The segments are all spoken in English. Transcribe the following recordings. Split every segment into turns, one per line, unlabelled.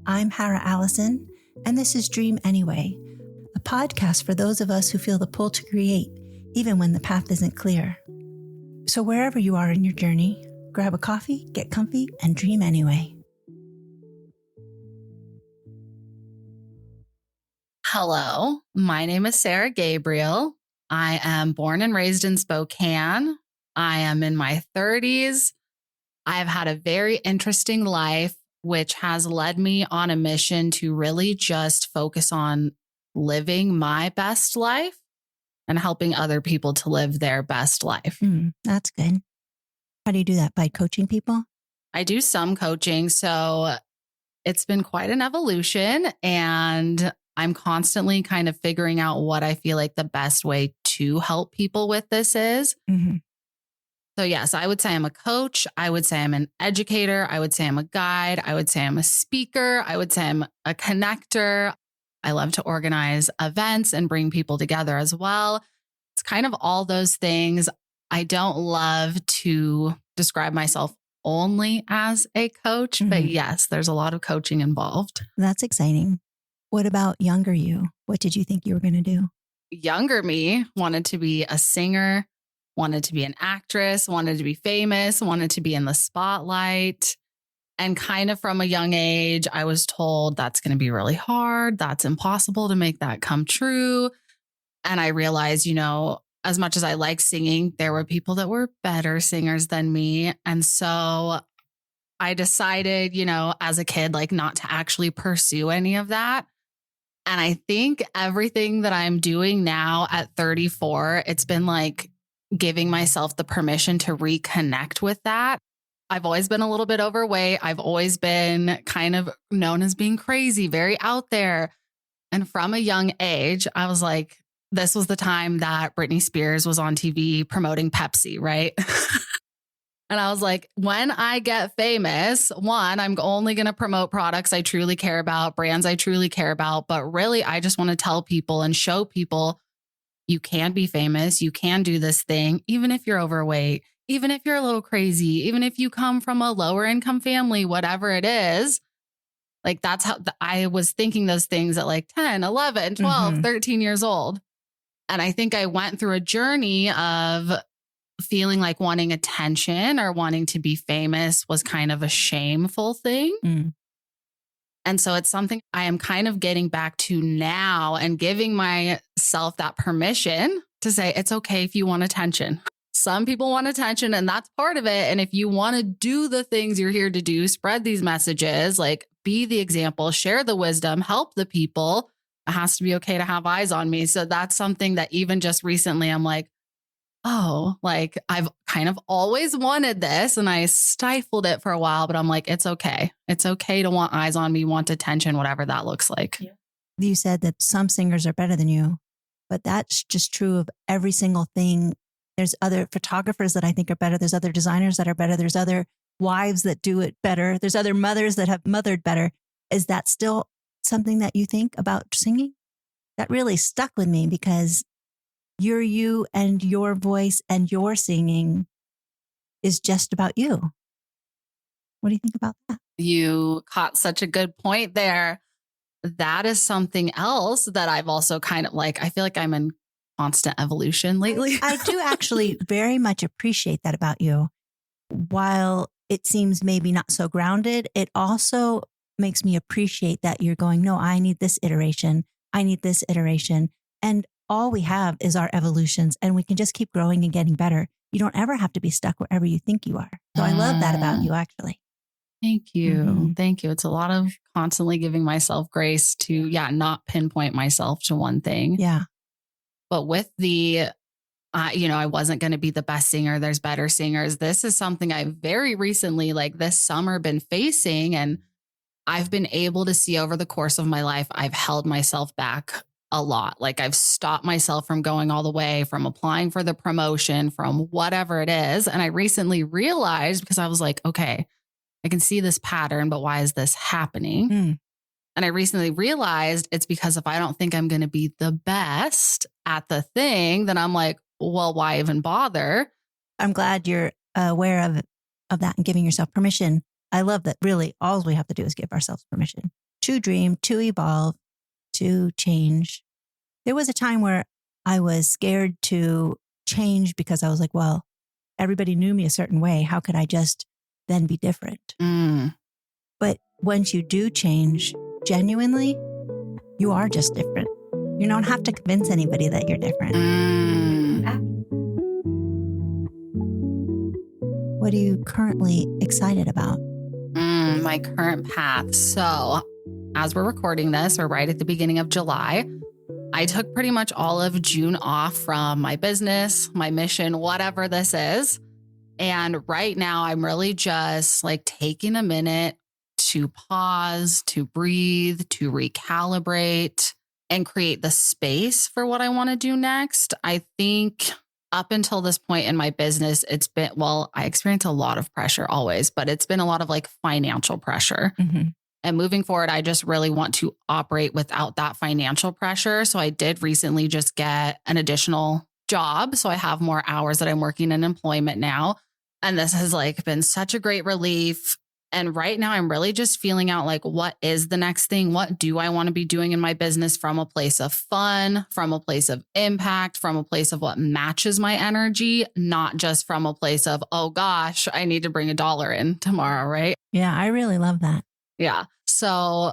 I'm Hara Allison, and this is Dream Anyway, a podcast for those of us who feel the pull to create, even when the path isn't clear. So wherever you are in your journey, grab a coffee, get comfy, and dream anyway.
Hello, my name is Gabrielle. I am born and raised in Spokane. I am in my 30s. I've had a very interesting life, which has led me on a mission to really just focus on living my best life and helping other people to live their best life.
That's good. How do you do that? By coaching people?
I do some coaching, so it's been quite an evolution, and I'm constantly kind of figuring out what I feel like the best way to help people with this is.
Mm-hmm.
So yes, I would say I'm a coach. I would say I'm an educator. I would say I'm a guide. I would say I'm a speaker. I would say I'm a connector. I love to organize events and bring people together as well. It's kind of all those things. I don't love to describe myself only as a coach, but yes, there's a lot of coaching involved.
That's exciting. What about younger you? What did you think you were going to do?
Younger me wanted to be a singer, wanted to be an actress, wanted to be famous, wanted to be in the spotlight. And kind of from a young age, I was told that's going to be really hard. That's impossible to make that come true. And I realized, as much as I like singing, there were people that were better singers than me. And so I decided, as a kid, not to actually pursue any of that. And I think everything that I'm doing now at 34, it's been giving myself the permission to reconnect with that. I've always been a little bit overweight. I've always been kind of known as being crazy, very out there. And from a young age, I was like, this was the time that Britney Spears was on TV promoting Pepsi, right? And I was like, when I get famous, one, I'm only going to promote products I truly care about, brands I truly care about. But really, I just want to tell people and show people you can be famous. You can do this thing, even if you're overweight, even if you're a little crazy, even if you come from a lower income family, whatever it is. That's how I was thinking those things at 10, 11, 12, 13 years old. And I think I went through a journey of feeling like wanting attention or wanting to be famous was kind of a shameful thing. And so it's something I am kind of getting back to now and giving myself that permission to say, it's okay if you want attention. Some people want attention and that's part of it. And if you want to do the things you're here to do, spread these messages, be the example, share the wisdom, help the people, it has to be okay to have eyes on me. So that's something that even just recently I'm like, oh, I've kind of always wanted this and I stifled it for a while, but I'm like, it's okay. It's okay to want eyes on me, want attention, whatever that looks like.
Yeah. You said that some singers are better than you, but that's just true of every single thing. There's other photographers that I think are better. There's other designers that are better. There's other wives that do it better. There's other mothers that have mothered better. Is that still something that you think about singing? That really stuck with me because you're you and your voice and your singing is just about you. What do you think about that?
You caught such a good point there. That is something else that I've also kind of I feel like I'm in constant evolution lately.
I do actually very much appreciate that about you. While it seems maybe not so grounded, it also makes me appreciate that you're going, no, I need this iteration. I need this iteration. And all we have is our evolutions and we can just keep growing and getting better. You don't ever have to be stuck wherever you think you are. So I love that about you, actually.
Thank you. Thank you. It's a lot of constantly giving myself grace to, not pinpoint myself to one thing.
Yeah.
But with the, I wasn't going to be the best singer. There's better singers. This is something I very recently, this summer, been facing. And I've been able to see over the course of my life, I've held myself back a lot. I've stopped myself from going all the way, from applying for the promotion, from whatever it is. And I recently realized, because I was like, okay, I can see this pattern, but why is this happening? And I recently realized it's because if I don't think I'm going to be the best at the thing, then I'm like, well, why even bother?
I'm glad you're aware of that and giving yourself permission. I love that really all we have to do is give ourselves permission to dream, to evolve, to change. There was a time where I was scared to change because I was like, well, everybody knew me a certain way. How could I just then be different? But once you do change genuinely, you are just different. You don't have to convince anybody that you're different. What are you currently excited about?
My current path. So as we're recording this, we're right at the beginning of July. I took pretty much all of June off from my business, my mission, whatever this is. And right now I'm really just like taking a minute to pause, to breathe, to recalibrate and create the space for what I want to do next. I think up until this point in my business, it's been, well, I experience a lot of pressure always, but it's been a lot of like financial pressure.
Mm-hmm.
And moving forward, I just really want to operate without that financial pressure. So I did recently just get an additional job. So I have more hours that I'm working in employment now. And this has like been such a great relief. And right now I'm really just feeling out like, what is the next thing? What do I want to be doing in my business from a place of fun, from a place of impact, from a place of what matches my energy, not just from a place of, oh gosh, I need to bring $1 in tomorrow, right?
Yeah, I really love that.
Yeah. So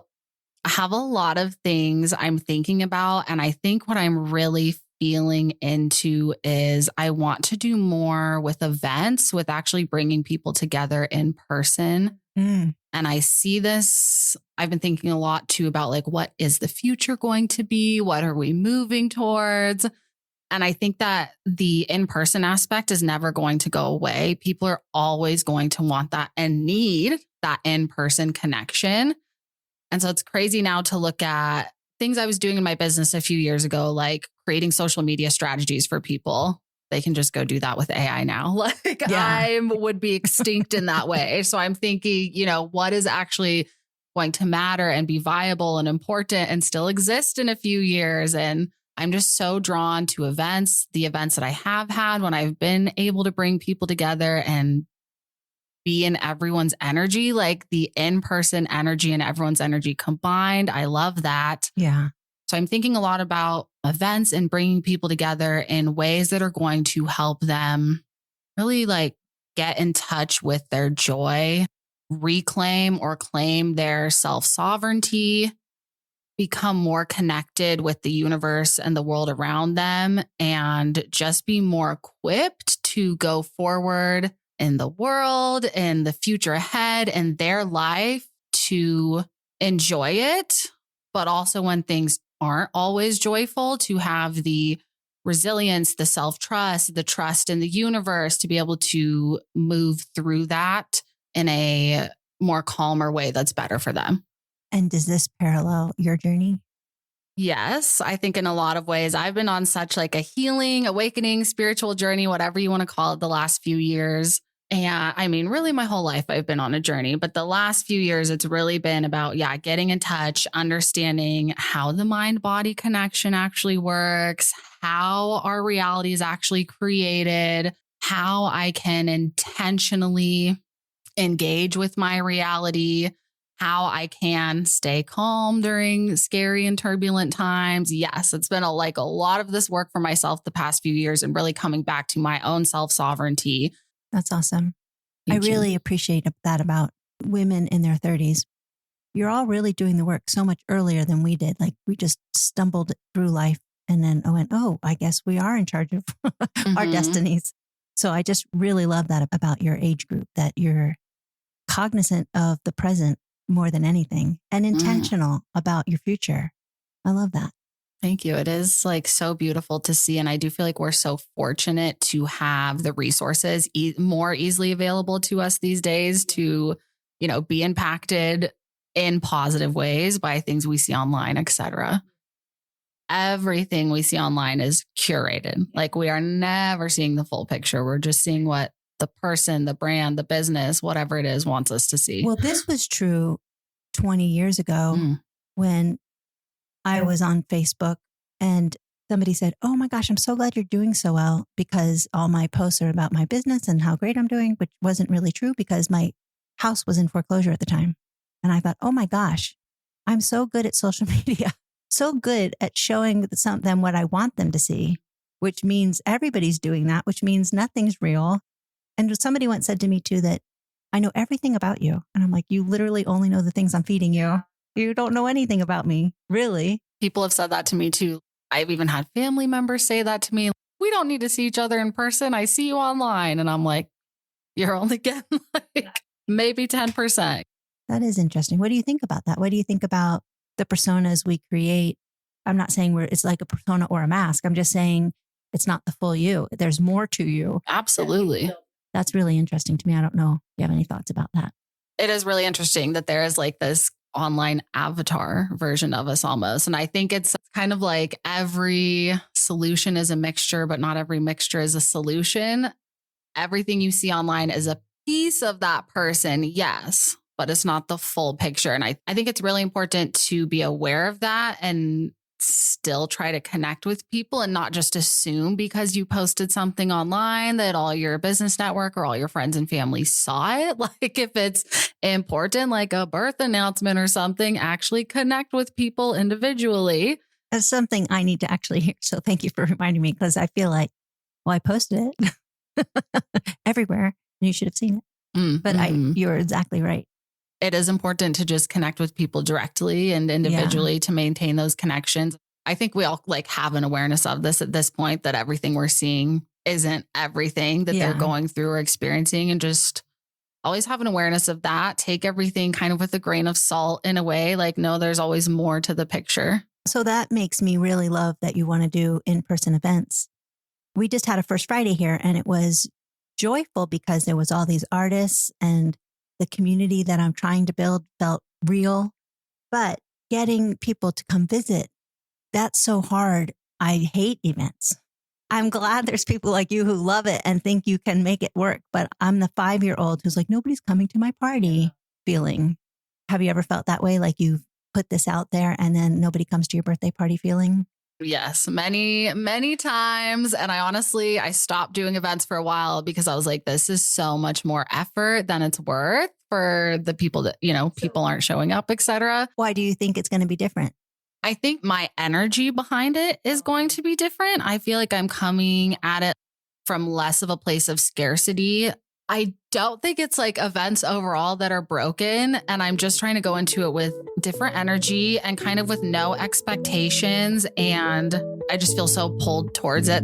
I have a lot of things I'm thinking about. And I think what I'm really feeling into is I want to do more with events, with actually bringing people together in person. And I see this, I've been thinking a lot too about like, what is the future going to be? What are we moving towards? And I think that the in-person aspect is never going to go away. People are always going to want that and need that in-person connection. And so it's crazy now to look at things I was doing in my business a few years ago, like creating social media strategies for people. They can just go do that with AI now. Like I would be extinct in that way. So I'm thinking, what is actually going to matter and be viable and important and still exist in a few years. And I'm just so drawn to events, the events that I have had when I've been able to bring people together and be in everyone's energy, like the in-person energy and everyone's energy combined. I love that.
Yeah.
So I'm thinking a lot about events and bringing people together in ways that are going to help them really like get in touch with their joy, reclaim or claim their self-sovereignty, become more connected with the universe and the world around them, and just be more equipped to go forward in the world, in the future ahead, in their life, to enjoy it. But also when things aren't always joyful, to have the resilience, the self-trust, the trust in the universe to be able to move through that in a more calmer way that's better for them.
And does this parallel your journey?
Yes, I think in a lot of ways I've been on such like a healing, awakening, spiritual journey, whatever you want to call it, the last few years. And I mean, really my whole life I've been on a journey, but the last few years it's really been about, getting in touch, understanding how the mind-body connection actually works, how our reality is actually created, how I can intentionally engage with my reality, how I can stay calm during scary and turbulent times. Yes, it's been a lot of this work for myself the past few years and really coming back to my own self-sovereignty.
That's awesome.
Thank
I
you.
really appreciate that about women in their 30s. You're all really doing the work so much earlier than we did. Like we just stumbled through life and then went, oh, I guess we are in charge of our destinies. So I just really love that about your age group, that you're cognizant of the present more than anything and intentional about your future. I love that.
Thank you. It is like so beautiful to see. And I do feel like we're so fortunate to have the resources more easily available to us these days to, be impacted in positive ways by things we see online, etc. Everything we see online is curated. Like we are never seeing the full picture. We're just seeing what the person, the brand, the business, whatever it is, wants us to see.
Well, this was true 20 years ago when I was on Facebook and somebody said, oh my gosh, I'm so glad you're doing so well, because all my posts are about my business and how great I'm doing, which wasn't really true because my house was in foreclosure at the time. And I thought, oh my gosh, I'm so good at social media, so good at showing them what I want them to see, which means everybody's doing that, which means nothing's real. And somebody once said to me too that I know everything about you. And I'm like, you literally only know the things I'm feeding you. You don't know anything about me, really.
People have said that to me too. I've even had family members say that to me. We don't need to see each other in person. I see you online. And I'm like, you're only getting like maybe 10%.
That is interesting. What do you think about that? What do you think about the personas we create? I'm not saying it's like a persona or a mask. I'm just saying it's not the full you. There's more to you.
Absolutely.
That's really interesting to me. I don't know if you have any thoughts about that.
It is really interesting that there is like this online avatar version of us almost. And I think it's kind of like every solution is a mixture, but not every mixture is a solution. Everything you see online is a piece of that person, yes, but it's not the full picture. And I think it's really important to be aware of that and still try to connect with people and not just assume because you posted something online that all your business network or all your friends and family saw it. Like if it's important, like a birth announcement or something, actually connect with people individually.
That's something I need to actually hear. So thank you for reminding me, because I feel like, well, I posted it everywhere and you should have seen it. But you're exactly right.
It is important to just connect with people directly and individually to maintain those connections. I think we all like have an awareness of this at this point, that everything we're seeing isn't everything that they're going through or experiencing, and just always have an awareness of that. Take everything kind of with a grain of salt in a way, like, no, there's always more to the picture.
So that makes me really love that you want to do in-person events. We just had a First Friday here and it was joyful because there was all these artists and the community that I'm trying to build felt real, but getting people to come visit, that's so hard. I hate events. I'm glad there's people like you who love it and think you can make it work. But I'm the 5-year-old who's like, nobody's coming to my party feeling. Have you ever felt that way? Like you've put this out there and then nobody comes to your birthday party feeling?
Yes, many, many times. And I stopped doing events for a while because I was like, this is so much more effort than it's worth for the people that, people aren't showing up, etc.
Why do you think it's going to be different?
I think my energy behind it is going to be different. I feel like I'm coming at it from less of a place of scarcity. I don't think it's like events overall that are broken. And I'm just trying to go into it with different energy and kind of with no expectations. And I just feel so pulled towards it.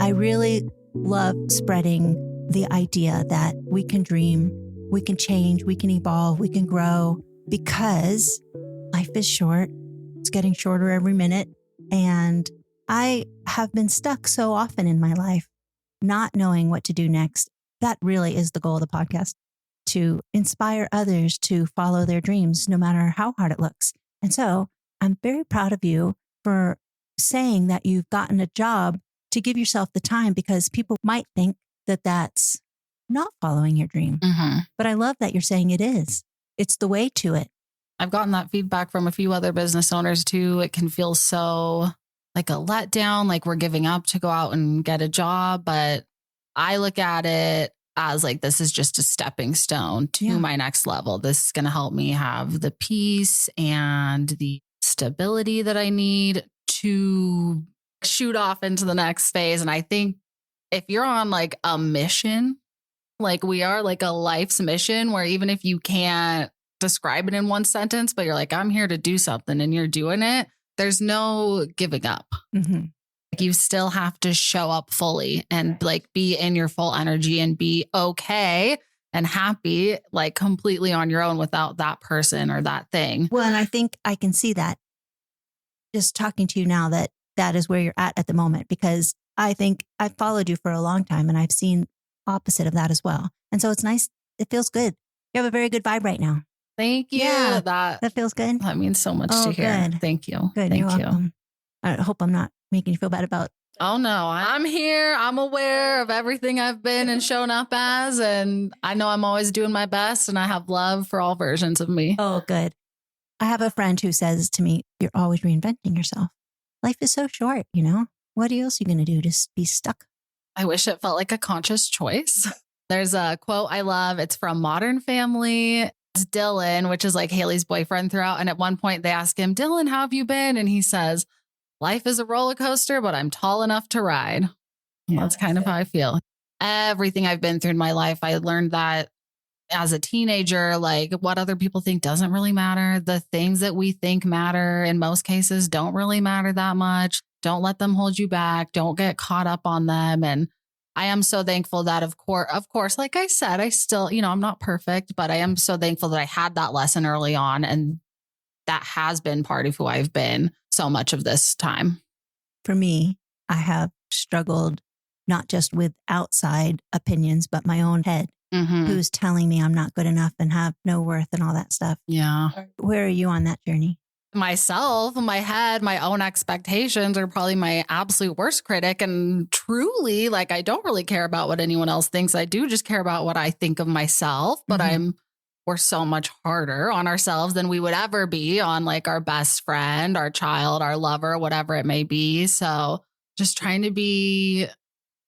I really love spreading the idea that we can dream, we can change, we can evolve, we can grow, because life is short. It's getting shorter every minute. And I have been stuck so often in my life, not knowing what to do next. That really is the goal of the podcast, to inspire others to follow their dreams, no matter how hard it looks. And so I'm very proud of you for saying that you've gotten a job to give yourself the time, because people might think that that's not following your dream.
Mm-hmm.
But I love that you're saying it is. It's the way to it.
I've gotten that feedback from a few other business owners too. It can feel so like a letdown, like we're giving up to go out and get a job. But I look at it as like, this is just a stepping stone to my next level. This is going to help me have the peace and the stability that I need to shoot off into the next phase. And I think if you're on like a mission, like we are, like a life's mission, where even if you can't describe it in one sentence, but you're like, I'm here to do something and you're doing it, there's no giving up.
Mm-hmm.
Like you still have to show up fully and like be in your full energy and be okay and happy, like completely on your own without that person or that thing.
Well, and I think I can see that just talking to you now, that is where you're at the moment, because I think I've followed you for a long time and I've seen opposite of that as well. And so it's nice. It feels good. You have a very good vibe right now.
Thank you.
Yeah,
that
feels good.
That means so much to hear.
Good.
Thank you.
Good.
Thank
You're
you.
welcome. I hope I'm not making you feel bad about.
Oh no, I'm here. I'm aware of everything I've been and shown up as, and I know I'm always doing my best, and I have love for all versions of me.
Oh, good. I have a friend who says to me, you're always reinventing yourself. Life is so short, What else are you going to do? Just be stuck?
I wish it felt like a conscious choice. There's a quote I love. It's from Modern Family. Dylan, which is like Haley's boyfriend throughout. And at one point they ask him, Dylan, how have you been? And he says, life is a roller coaster, but I'm tall enough to ride.
Yeah,
That's kind of how I feel. Everything I've been through in my life, I learned that as a teenager, like what other people think doesn't really matter. The things that we think matter in most cases don't really matter that much. Don't let them hold you back. Don't get caught up on them. And I am so thankful that of course, like I said, I still, I'm not perfect, but I am so thankful that I had that lesson early on. And that has been part of who I've been so much of this time.
For me, I have struggled not just with outside opinions, but my own head, who's telling me I'm not good enough and have no worth and all that stuff.
Yeah.
Where are you on that journey?
Myself, my head, my own expectations are probably my absolute worst critic. And truly, like, I don't really care about what anyone else thinks. I do just care about what I think of myself. But we're so much harder on ourselves than we would ever be on like our best friend, our child, our lover, whatever it may be. So just trying to be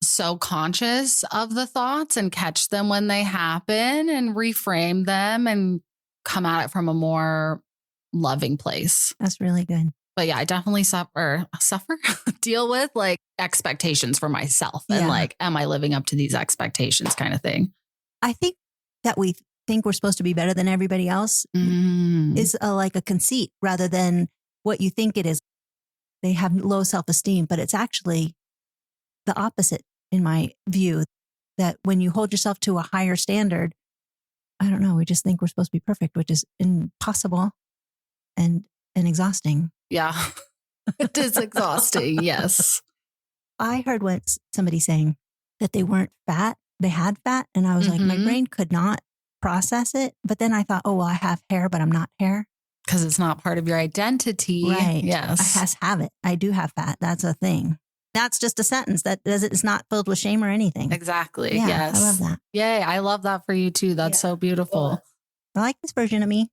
so conscious of the thoughts and catch them when they happen and reframe them and come at it from a more loving place.
That's really good.
But yeah, I definitely suffer, deal with like expectations for myself and like, am I living up to these expectations kind of thing?
I think that we think we're supposed to be better than everybody else is like a conceit rather than what you think it is. They have low self-esteem, but it's actually the opposite in my view, that when you hold yourself to a higher standard, I don't know, we just think we're supposed to be perfect, which is impossible and exhausting.
Yeah, it is exhausting. Yes.
I heard once somebody saying that they weren't fat, they had fat. And I was like, my brain could not process it. But then I thought, oh, well, I have hair, but I'm not hair.
Because it's not part of your identity.
Right.
Yes.
I have it. I do have fat. That's a thing. That's just a sentence that it's not filled with shame or anything.
Exactly.
Yeah,
yes.
I love that.
Yay. I love that for you too. That's so beautiful.
I like this version of me.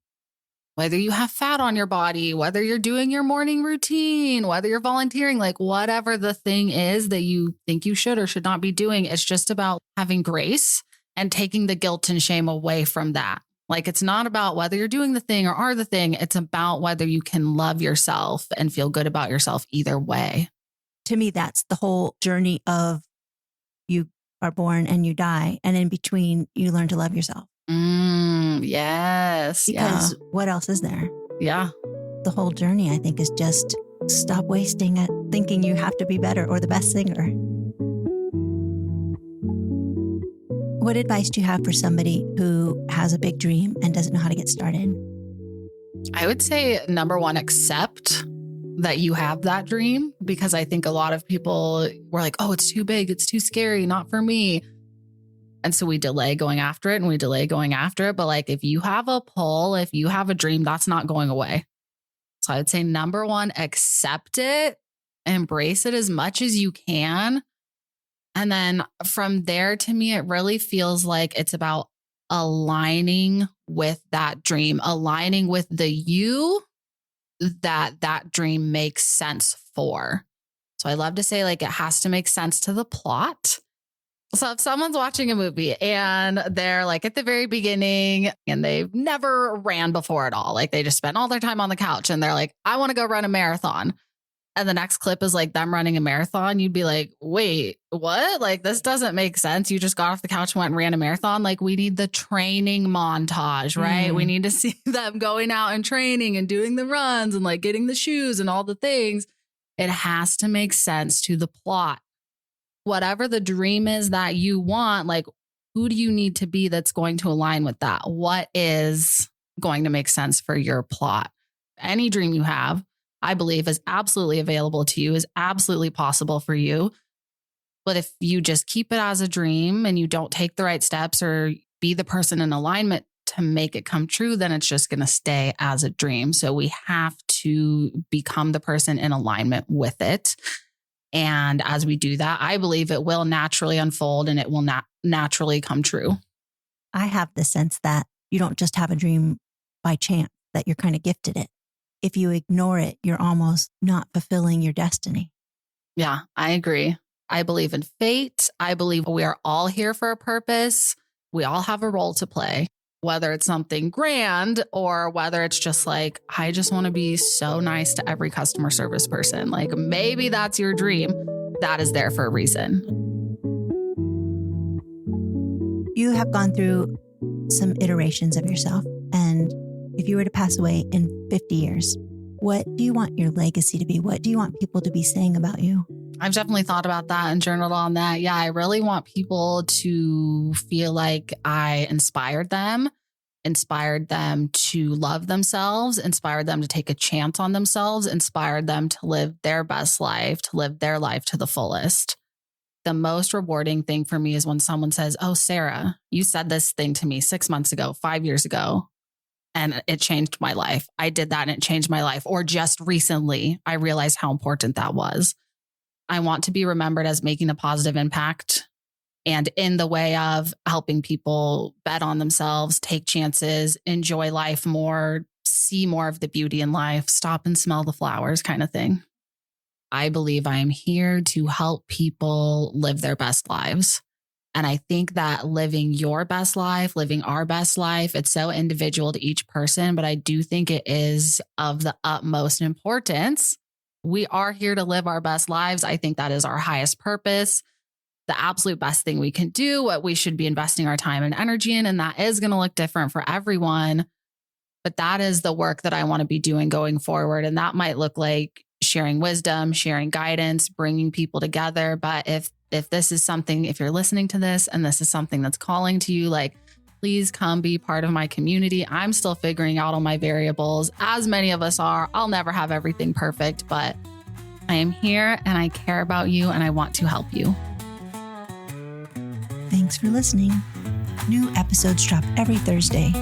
Whether you have fat on your body, whether you're doing your morning routine, whether you're volunteering, like whatever the thing is that you think you should or should not be doing, it's just about having grace and taking the guilt and shame away from that. Like it's not about whether you're doing the thing or are the thing. It's about whether you can love yourself and feel good about yourself either way.
To me, that's the whole journey of you are born and you die. And in between, you learn to love yourself.
Yes.
Because what else is there?
Yeah.
The whole journey, I think, is just stop wasting it thinking you have to be better or the best singer. What advice do you have for somebody who has a big dream and doesn't know how to get started?
I would say, number one, accept that you have that dream, because I think a lot of people were like, oh, it's too big. It's too scary. Not for me. And so we delay going after it and we delay going after it. But like, if you have a pull, if you have a dream, that's not going away. So I would say, number one, accept it, embrace it as much as you can. And then from there, to me, it really feels like it's about aligning with that dream, aligning with the you that dream makes sense for. So I love to say, like, it has to make sense to the plot. So if someone's watching a movie and they're like at the very beginning and they've never ran before at all, like they just spent all their time on the couch and they're like, I want to go run a marathon. And the next clip is like them running a marathon. You'd be like, wait, what? Like, this doesn't make sense. You just got off the couch and went and ran a marathon. Like, we need the training montage, right? We need to see them going out and training and doing the runs and like getting the shoes and all the things. It has to make sense to the plot. Whatever the dream is that you want, like, who do you need to be that's going to align with that? What is going to make sense for your plot? Any dream you have, I believe, is absolutely available to you, is absolutely possible for you. But if you just keep it as a dream and you don't take the right steps or be the person in alignment to make it come true, then it's just going to stay as a dream. So we have to become the person in alignment with it. And as we do that, I believe it will naturally unfold and it will naturally come true.
I have the sense that you don't just have a dream by chance, that you're kind of gifted it. If you ignore it, you're almost not fulfilling your destiny.
Yeah, I agree. I believe in fate. I believe we are all here for a purpose. We all have a role to play. whether it's something grand or whether it's just like, I just want to be so nice to every customer service person. Like maybe that's your dream. That is there for a reason.
You have gone through some iterations of yourself. And if you were to pass away in 50 years, what do you want your legacy to be? What do you want people to be saying about you?
I've definitely thought about that and journaled on that. Yeah, I really want people to feel like I inspired them to love themselves, inspired them to take a chance on themselves, inspired them to live their best life, to live their life to the fullest. The most rewarding thing for me is when someone says, oh, Sarah, you said this thing to me 6 months ago, 5 years ago, and it changed my life. I did that and it changed my life. Or just recently, I realized how important that was. I want to be remembered as making a positive impact and in the way of helping people bet on themselves, take chances, enjoy life more, see more of the beauty in life, stop and smell the flowers kind of thing. I believe I am here to help people live their best lives. And I think that living your best life, living our best life, it's so individual to each person, but I do think it is of the utmost importance. We are here to live our best lives. I think that is our highest purpose, the absolute best thing we can do, what we should be investing our time and energy in. And that is going to look different for everyone. But that is the work that I want to be doing going forward. And that might look like sharing wisdom, sharing guidance, bringing people together. But if this is something, if you're listening to this and this is something that's calling to you, like, please come be part of my community. I'm still figuring out all my variables, as many of us are. I'll never have everything perfect, but I am here and I care about you and I want to help you.
Thanks for listening. New episodes drop every Thursday.